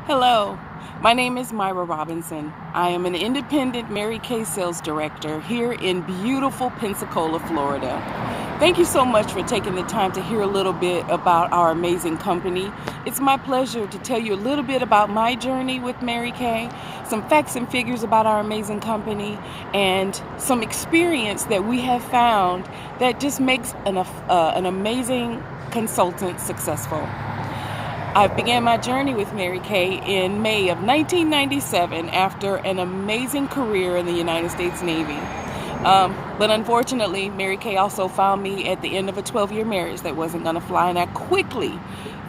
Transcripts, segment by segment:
Hello, my name is Myra Robinson. I am an independent Mary Kay sales director here in beautiful Pensacola, Florida. Thank you so much for taking the time to hear a little bit about our amazing company. It's my pleasure to tell you a little bit about my journey with Mary Kay, some facts and figures about our amazing company, and some experience that we have found that just makes an amazing consultant successful. I began my journey with Mary Kay in May of 1997 after an amazing career in the United States Navy. But unfortunately, Mary Kay also found me at the end of a 12-year marriage that wasn't going to fly, and I quickly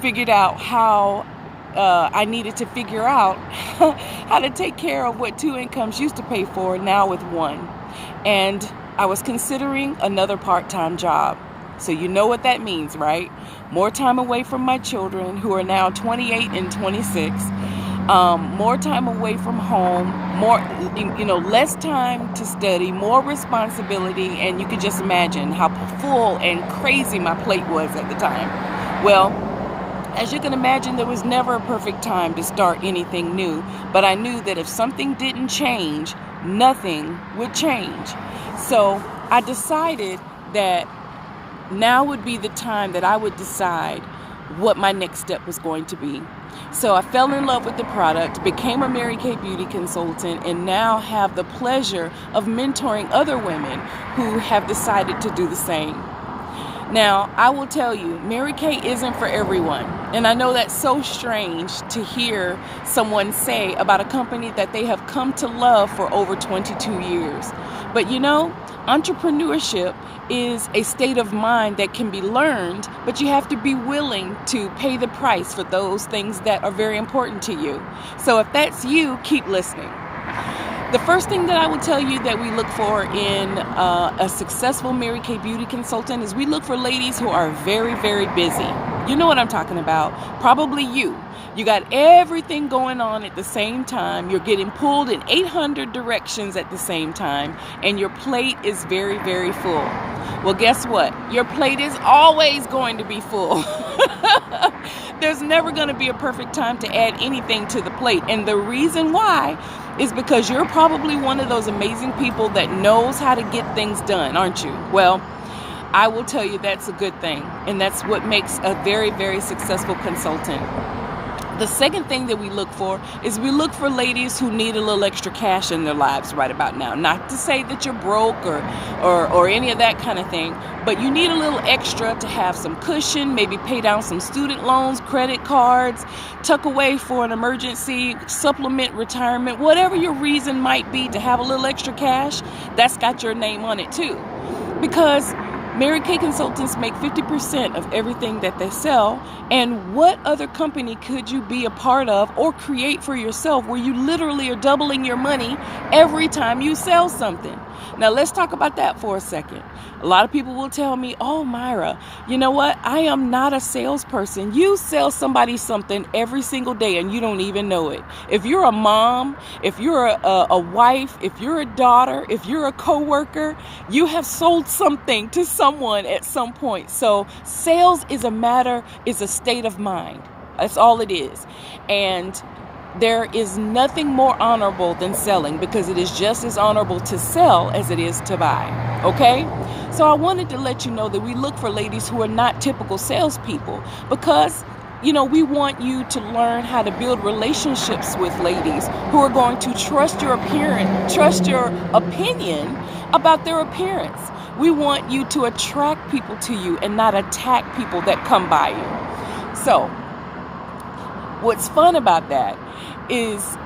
figured out how I needed to figure out how to take care of what two incomes used to pay for, now with one. And I was considering another part-time job. So you know what that means, right? More time away from my children, who are now 28 and 26. More time away from home, less time to study, more responsibility, and you could just imagine how full and crazy my plate was at the time. Well, as you can imagine, there was never a perfect time to start anything new, but I knew that if something didn't change, nothing would change. So I decided that now would be the time that I would decide what my next step was going to be. So I fell in love with the product, became a Mary Kay beauty consultant, and now have the pleasure of mentoring other women who have decided to do the same. Now, I will tell you, Mary Kay isn't for everyone. And I know that's so strange to hear someone say about a company that they have come to love for over 22 years. But you know, entrepreneurship is a state of mind that can be learned, but you have to be willing to pay the price for those things that are very important to you. So if that's you, keep listening. The first thing that I will tell you that we look for in a successful Mary Kay beauty consultant is we look for ladies who are very, very busy. You know what I'm talking about. Probably you. You got everything going on at the same time. You're getting pulled in 800 directions at the same time, and your plate is very, very full. Well, guess what? Your plate is always going to be full. There's never going to be a perfect time to add anything to the plate. And the reason why is because you're probably one of those amazing people that knows how to get things done, aren't you? Well, I will tell you that's a good thing. And that's what makes a very, very successful consultant. The second thing that we look for is we look for ladies who need a little extra cash in their lives right about now. Not to say that you're broke or any of that kind of thing, but you need a little extra to have some cushion, maybe pay down some student loans, credit cards, tuck away for an emergency, supplement retirement, whatever your reason might be to have a little extra cash, that's got your name on it too. Because Mary Kay consultants make 50% of everything that they sell, and what other company could you be a part of or create for yourself where you literally are doubling your money every time you sell something? Now let's talk about that for a second. A lot of people will tell me, oh, Myra, you know what? I am not a salesperson. You sell somebody something every single day and you don't even know it. If you're a mom, if you're a wife, if you're a daughter, if you're a coworker, you have sold something to someone at some point. So sales is a state of mind. That's all it is. And there is nothing more honorable than selling, because it is just as honorable to sell as it is to buy. Okay? So I wanted to let you know that we look for ladies who are not typical salespeople, because we want you to learn how to build relationships with ladies who are going to trust your appearance, trust your opinion about their appearance. We want you to attract people to you and not attack people that come by you. So what's fun about that is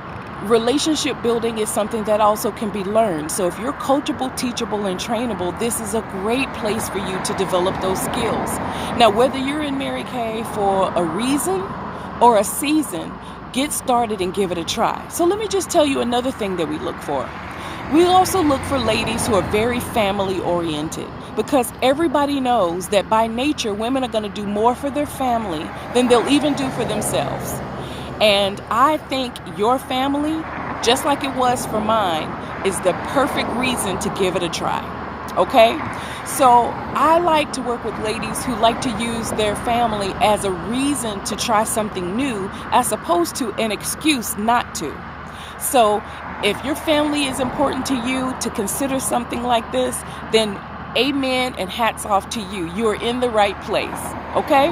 relationship building is something that also can be learned. So if you're coachable, teachable, and trainable, this is a great place for you to develop those skills. Now, whether you're in Mary Kay for a reason or a season, get started and give it a try. So let me just tell you another thing that we look for. We also look for ladies who are very family oriented, because everybody knows that by nature, women are going to do more for their family than they'll even do for themselves. And I think your family, just like it was for mine, is the perfect reason to give it a try. Okay? So I like to work with ladies who like to use their family as a reason to try something new as opposed to an excuse not to. So if your family is important to you to consider something like this, then amen and hats off to you. You're in the right place. Okay?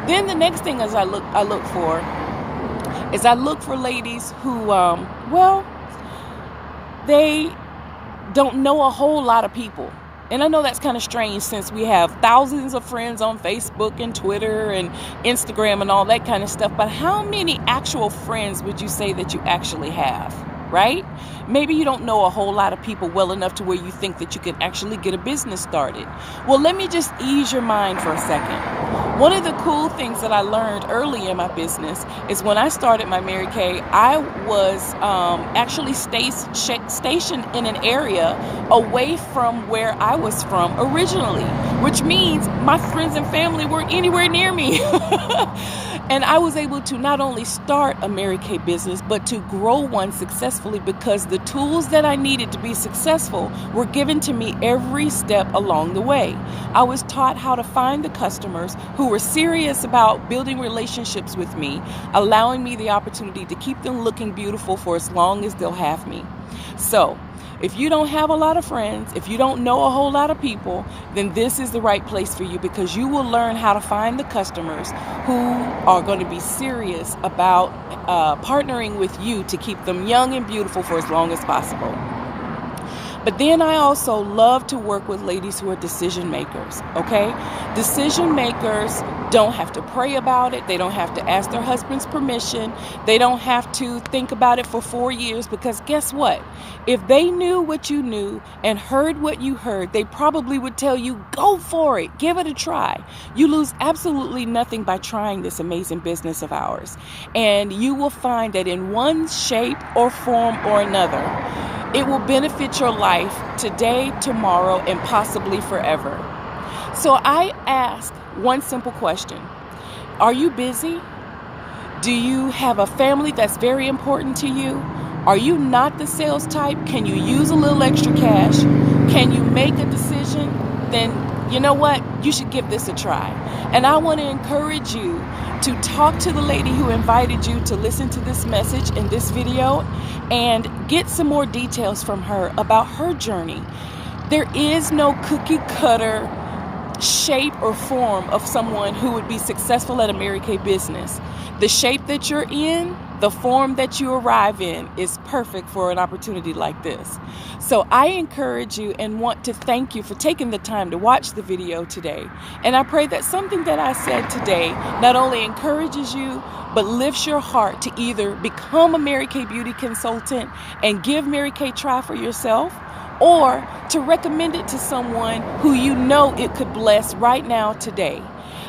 Then the next thing is I look for ladies who they don't know a whole lot of people. And I know that's kind of strange since we have thousands of friends on Facebook and Twitter and Instagram and all that kind of stuff. But how many actual friends would you say that you actually have, right? Maybe you don't know a whole lot of people well enough to where you think that you can actually get a business started. Well, let me just ease your mind for a second. One of the cool things that I learned early in my business is when I started my Mary Kay, I was actually stationed in an area away from where I was from originally, which means my friends and family weren't anywhere near me. And I was able to not only start a Mary Kay business, but to grow one successfully because the tools that I needed to be successful were given to me every step along the way. I was taught how to find the customers who were serious about building relationships with me, allowing me the opportunity to keep them looking beautiful for as long as they'll have me. So, if you don't have a lot of friends, if you don't know a whole lot of people, then this is the right place for you because you will learn how to find the customers who are going to be serious about partnering with you to keep them young and beautiful for as long as possible. But then I also love to work with ladies who are decision makers, okay? Decision makers don't have to pray about it. They don't have to ask their husband's permission. They don't have to think about it for 4 years because guess what? If they knew what you knew and heard what you heard, they probably would tell you, go for it, give it a try. You lose absolutely nothing by trying this amazing business of ours. And you will find that in one shape or form or another, it will benefit your life today, tomorrow, and possibly forever. So I ask one simple question. Are you busy? Do you have a family that's very important to you? Are you not the sales type? Can you use a little extra cash? Can you make a decision? Then you know what? You should give this a try. And I want to encourage you to talk to the lady who invited you to listen to this message in this video and get some more details from her about her journey. There is no cookie cutter shape or form of someone who would be successful at a Mary Kay business. The shape that you're in, the form that you arrive in is perfect for an opportunity like this. So I encourage you and want to thank you for taking the time to watch the video today. And I pray that something that I said today not only encourages you, but lifts your heart to either become a Mary Kay beauty consultant and give Mary Kay a try for yourself, or to recommend it to someone who you know it could bless right now today.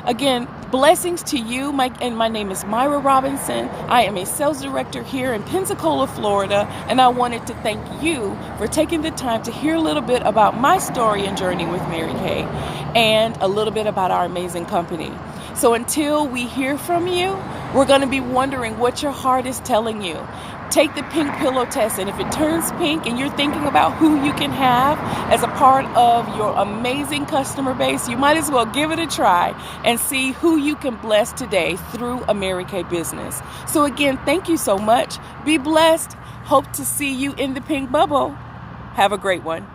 Again, blessings to you. My name is Myra Robinson. I am a sales director here in Pensacola, Florida, and I wanted to thank you for taking the time to hear a little bit about my story and journey with Mary Kay and a little bit about our amazing company. So until we hear from you, we're going to be wondering what your heart is telling you. Take the pink pillow test, and if it turns pink and you're thinking about who you can have as a part of your amazing customer base, you might as well give it a try and see who you can bless today through a Mary Kay business. So again, thank you so much. Be blessed. Hope to see you in the pink bubble. Have a great one.